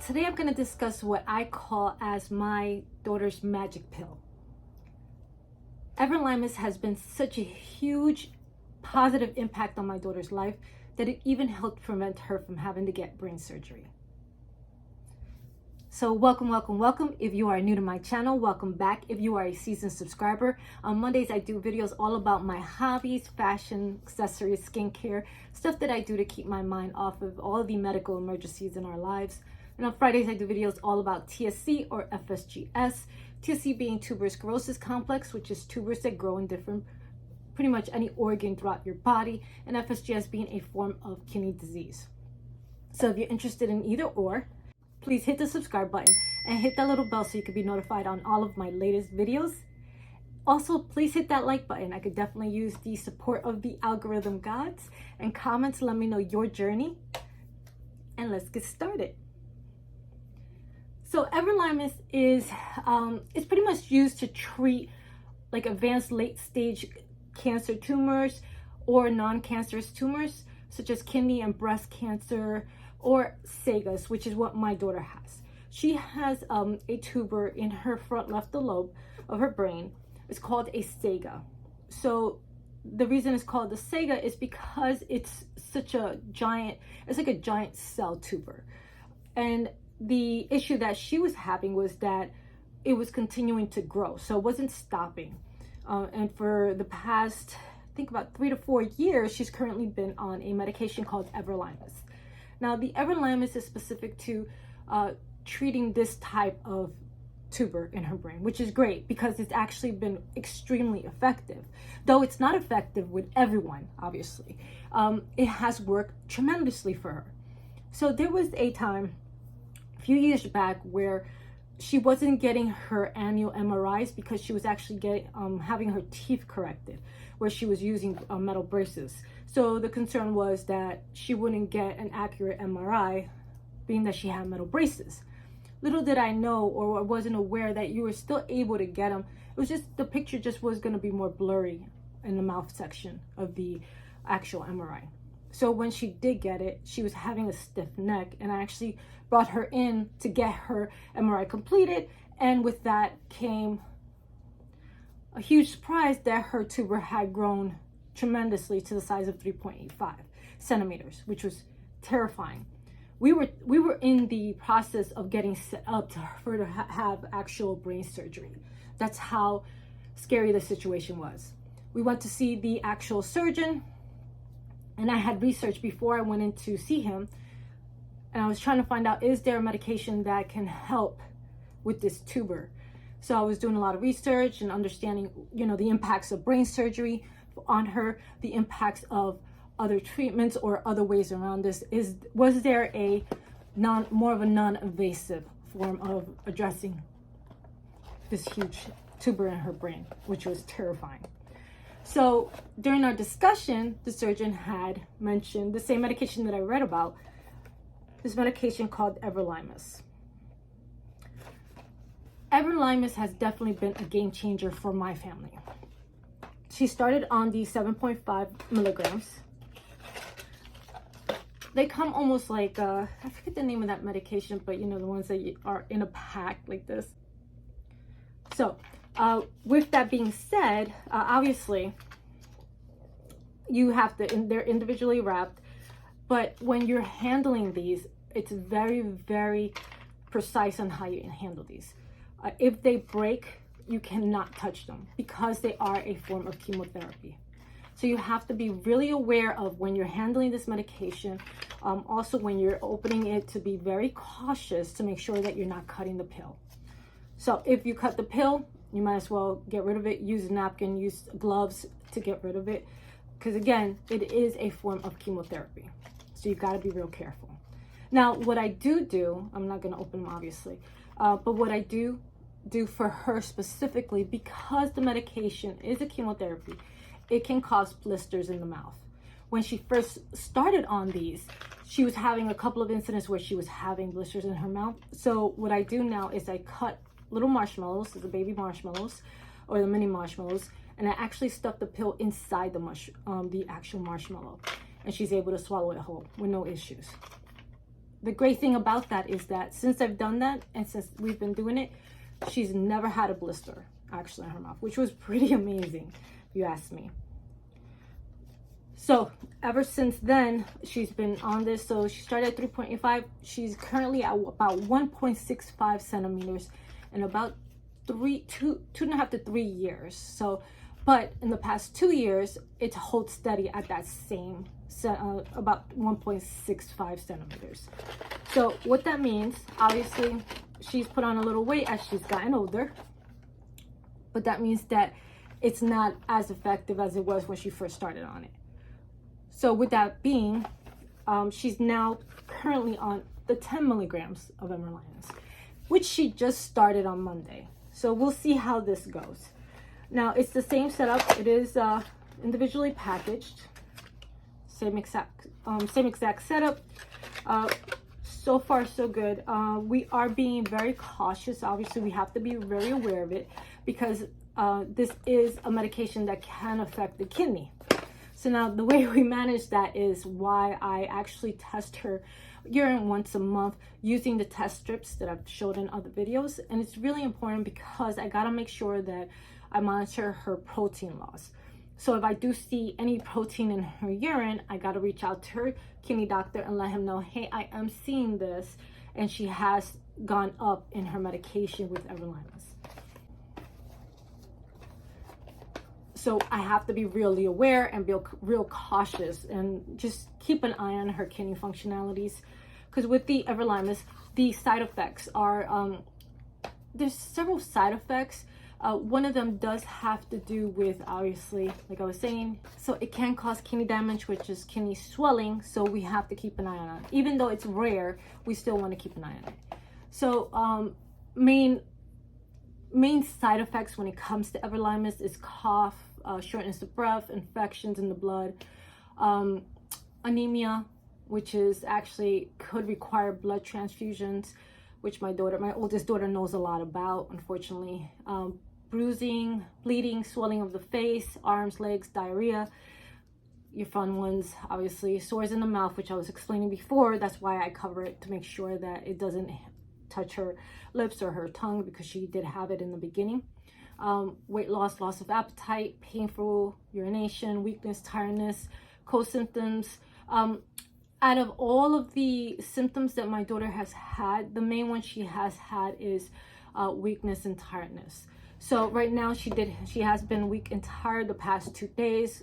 Today I'm going to discuss what I call as my daughter's magic pill. Everolimus has been such a huge positive impact on my daughter's life that it even helped prevent her from having to get brain surgery. So welcome. If you are new to my channel, welcome back. If you are a seasoned subscriber, on Mondays I do videos all about my hobbies, fashion, accessories, skincare, stuff that I do to keep my mind off of all the medical emergencies in our lives. And on Fridays I do videos all about TSC or FSGS, TSC being tuberous sclerosis complex, which is tumors that grow in different, pretty much any organ throughout your body, and FSGS being a form of kidney disease. So if you're interested in either or, please hit the subscribe button and hit that little bell so you can be notified on all of my latest videos. Also, please hit that like button. I could definitely use the support of the algorithm gods, and comments, let me know your journey. And let's get started. So Everolimus is it's pretty much used to treat like advanced late stage cancer tumors or non-cancerous tumors such as kidney and breast cancer, or SEGAs, which is what my daughter has. She has a tumor in her front left lobe of her brain. It's called a SEGA. So the reason it's called the SEGA is because it's such a giant, it's like a giant cell tumor. And the issue that she was having was that it was continuing to grow, so it wasn't stopping. And for the past, I think about 3 to 4 years, she's currently been on a medication called Everolimus. Now, the Everlimus is specific to treating this type of tumor in her brain, which is great because it's actually been extremely effective. Though it's not effective with everyone, obviously. It has worked tremendously for her. So there was a time a few years back where she wasn't getting her annual MRIs because she was actually having her teeth corrected, where she was using metal braces. So the concern was that she wouldn't get an accurate MRI, being that she had metal braces. Little did I know, or I wasn't aware, that you were still able to get them. It was just, the picture just was going to be more blurry in the mouth section of the actual MRI. So when she did get it, she was having a stiff neck, and I actually brought her in to get her MRI completed. And with that came a huge surprise that her tumor had grown tremendously to the size of 3.85 centimeters, which was terrifying. We were in the process of getting set up for her to have actual brain surgery. That's how scary the situation was. We went to see the actual surgeon, and I had researched before I went in to see him, and I was trying to find out, is there a medication that can help with this tumor? So I was doing a lot of research and understanding, the impacts of brain surgery on her, the impacts of other treatments or other ways around this. Was there a more of a non-invasive form of addressing this huge tumor in her brain, which was terrifying. So during our discussion, the surgeon had mentioned the same medication that I read about, this medication called Everolimus. Everolimus has definitely been a game changer for my family. She started on the 7.5 milligrams. They come almost like, I forget the name of that medication, but the ones that are in a pack like this. So with that being said, obviously you have to, they're individually wrapped, but when you're handling these, it's very, very precise on how you handle these. If they break, you cannot touch them because they are a form of chemotherapy. So you have to be really aware of when you're handling this medication. Also, when you're opening it, to be very cautious to make sure that you're not cutting the pill. So if you cut the pill, you might as well get rid of it. Use a napkin, use gloves to get rid of it. Because again, it is a form of chemotherapy. So you've got to be real careful. Now, what I do, I'm not going to open them obviously, but what I do for her specifically, because the medication is a chemotherapy, it can cause blisters in the mouth. When she first started on these, she was having a couple of incidents where she was having blisters in her mouth. So what I do now is I cut little marshmallows, the baby marshmallows or the mini marshmallows, and I actually stuff the pill inside the actual marshmallow, and she's able to swallow it whole with no issues. the great thing about that is that since I've done that and since we've been doing it, she's never had a blister actually in her mouth, which was pretty amazing if you ask me. So ever since then, she's been on this. So she started at 3.85. She's currently at about 1.65 centimeters in about 2.5 to 3 years. So, but in the past 2 years, it holds steady at that same about 1.65 centimeters. So what that means, obviously, she's put on a little weight as she's gotten older, but that means that it's not as effective as it was when she first started on it. So with that being, she's now currently on the 10 milligrams of Everolimus, which she just started on Monday. So we'll see how this goes. Now it's the same setup. It is individually packaged, same exact setup. So far so good. We are being very cautious. Obviously we have to be very aware of it because this is a medication that can affect the kidney. So now the way we manage that is why I actually test her urine once a month using the test strips that I've showed in other videos. And it's really important because I gotta make sure that I monitor her protein loss. So if I do see any protein in her urine, I gotta reach out to her kidney doctor and let him know, hey, I am seeing this, and she has gone up in her medication with Everlimus. So I have to be really aware and be real cautious and just keep an eye on her kidney functionalities. Because with the Everlimus, the side effects are, there's several side effects. One of them does have to do with, obviously, like I was saying, so it can cause kidney damage, which is kidney swelling. So we have to keep an eye on it. Even though it's rare, we still want to keep an eye on it. So main side effects when it comes to Everolimus is cough, shortness of breath, infections in the blood, anemia, which is actually could require blood transfusions, which my oldest daughter knows a lot about, unfortunately. Bruising, bleeding, swelling of the face, arms, legs, diarrhea. Your fun ones, obviously, sores in the mouth, which I was explaining before. That's why I cover it, to make sure that it doesn't touch her lips or her tongue, because she did have it in the beginning. Weight loss, loss of appetite, painful urination, weakness, tiredness, cold symptoms. Out of all of the symptoms that my daughter has had, the main one she has had is weakness and tiredness. So right now she has been weak and tired the past 2 days.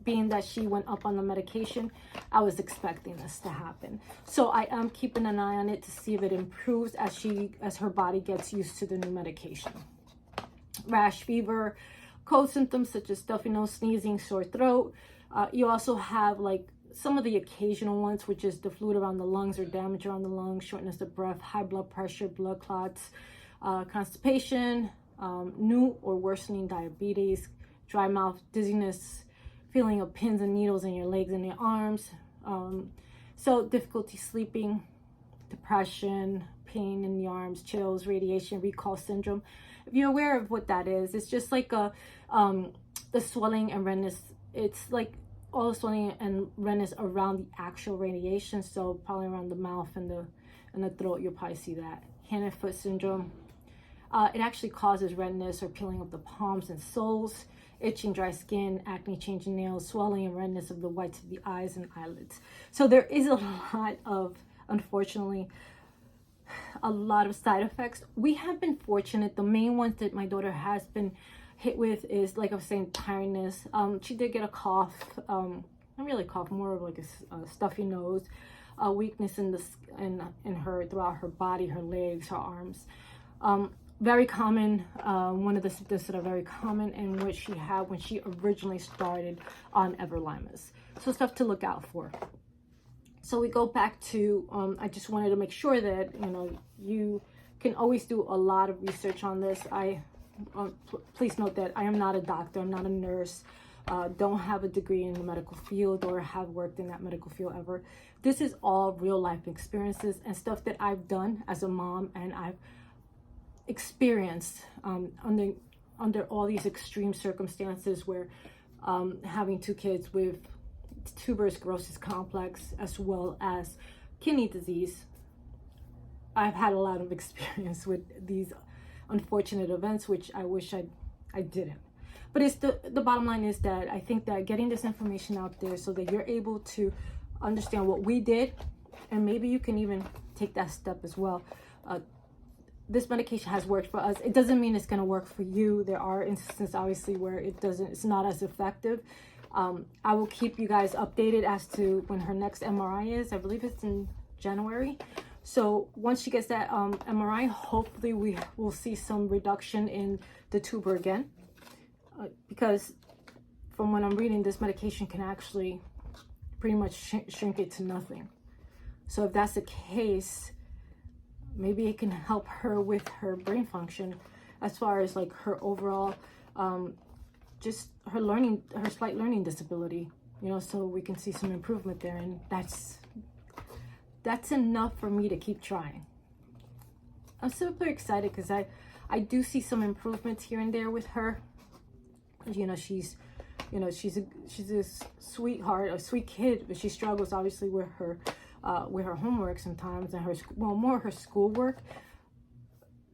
Being that she went up on the medication, I was expecting this to happen. So I am keeping an eye on it to see if it improves as her body gets used to the new medication. Rash, fever, cold symptoms such as stuffy nose, sneezing, sore throat. You also have like some of the occasional ones, which is the fluid around the lungs or damage around the lungs, shortness of breath, high blood pressure, blood clots, constipation, new or worsening diabetes, dry mouth, dizziness, feeling of pins and needles in your legs and your arms. So difficulty sleeping, depression, pain in the arms, chills, radiation recall syndrome. If you're aware of what that is, it's just like the swelling and redness. It's like all the swelling and redness around the actual radiation. So probably around the mouth and the throat, you'll probably see that. Hand and foot syndrome. It actually causes redness or peeling of the palms and soles, itching, dry skin, acne, changing nails, swelling and redness of the whites of the eyes and eyelids. So there is a lot of, unfortunately, a lot of side effects. We have been fortunate. The main ones that my daughter has been hit with is, like I was saying, tiredness. She did get a cough, not really a cough, more of like a stuffy nose, weakness in her throughout her body, her legs, her arms. Very common, one of the symptoms that are very common and what she had when she originally started on Everolimus. So stuff to look out for. So we go back to, I just wanted to make sure that, you can always do a lot of research on this. Please note that I am not a doctor, I'm not a nurse, don't have a degree in the medical field or have worked in that medical field ever. This is all real life experiences and stuff that I've done as a mom, and I've experienced under all these extreme circumstances where having 2 kids with tuberous sclerosis complex as well as kidney disease, I've had a lot of experience with these unfortunate events, which I wish I didn't. But it's the bottom line is that I think that getting this information out there so that you're able to understand what we did, and maybe you can even take that step as well. This medication has worked for us. It doesn't mean it's going to work for you. There are instances, obviously, where it's not as effective. I will keep you guys updated as to when her next MRI is. I believe it's in January. So once she gets that MRI, hopefully we will see some reduction in the tumor again. Because from what I'm reading, this medication can actually pretty much shrink it to nothing. So if that's the case, maybe it can help her with her brain function as far as like her overall, just her slight learning disability, you know, so we can see some improvement there. And that's enough for me to keep trying. I'm super excited because I do see some improvements here and there with her. You know, she's a sweetheart, a sweet kid, but she struggles obviously with her homework sometimes, and more her schoolwork.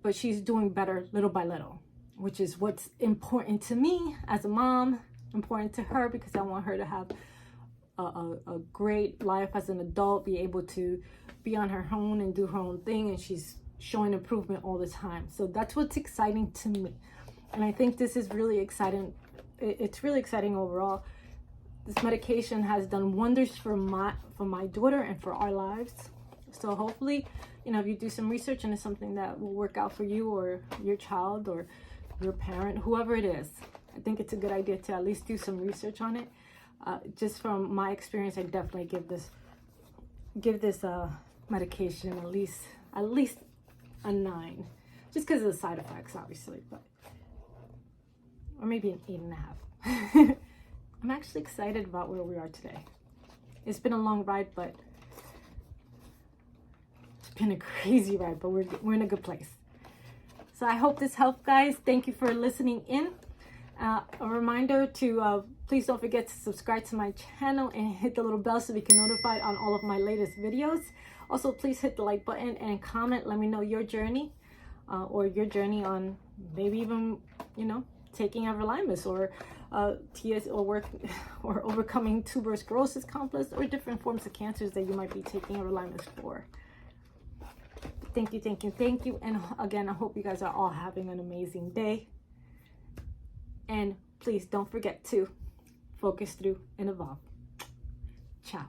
But she's doing better little by little, which is what's important to me as a mom, important to her, because I want her to have a great life as an adult, be able to be on her own and do her own thing, and she's showing improvement all the time. So that's what's exciting to me. And I think this is really exciting. It's really exciting overall. This medication has done wonders for my daughter and for our lives. So hopefully, you know, if you do some research and it's something that will work out for you or your child or your parent, whoever it is, I think it's a good idea to at least do some research on it. Just from my experience, I definitely give this medication at least a 9, just because of the side effects, obviously, but or maybe an 8.5. I'm actually excited about where we are today. It's been a long ride, but it's been a crazy ride, but we're in a good place. So I hope this helped, guys. Thank you for listening in. A reminder to please don't forget to subscribe to my channel and hit the little bell so we can notify on all of my latest videos. Also, please hit the like button and comment. Let me know your journey or your journey on maybe even, you know, taking Everolimus or TS or overcoming tuberous sclerosis complex or different forms of cancers that you might be taking Everolimus for. Thank you. And again, I hope you guys are all having an amazing day. And please don't forget to focus through and evolve. Ciao.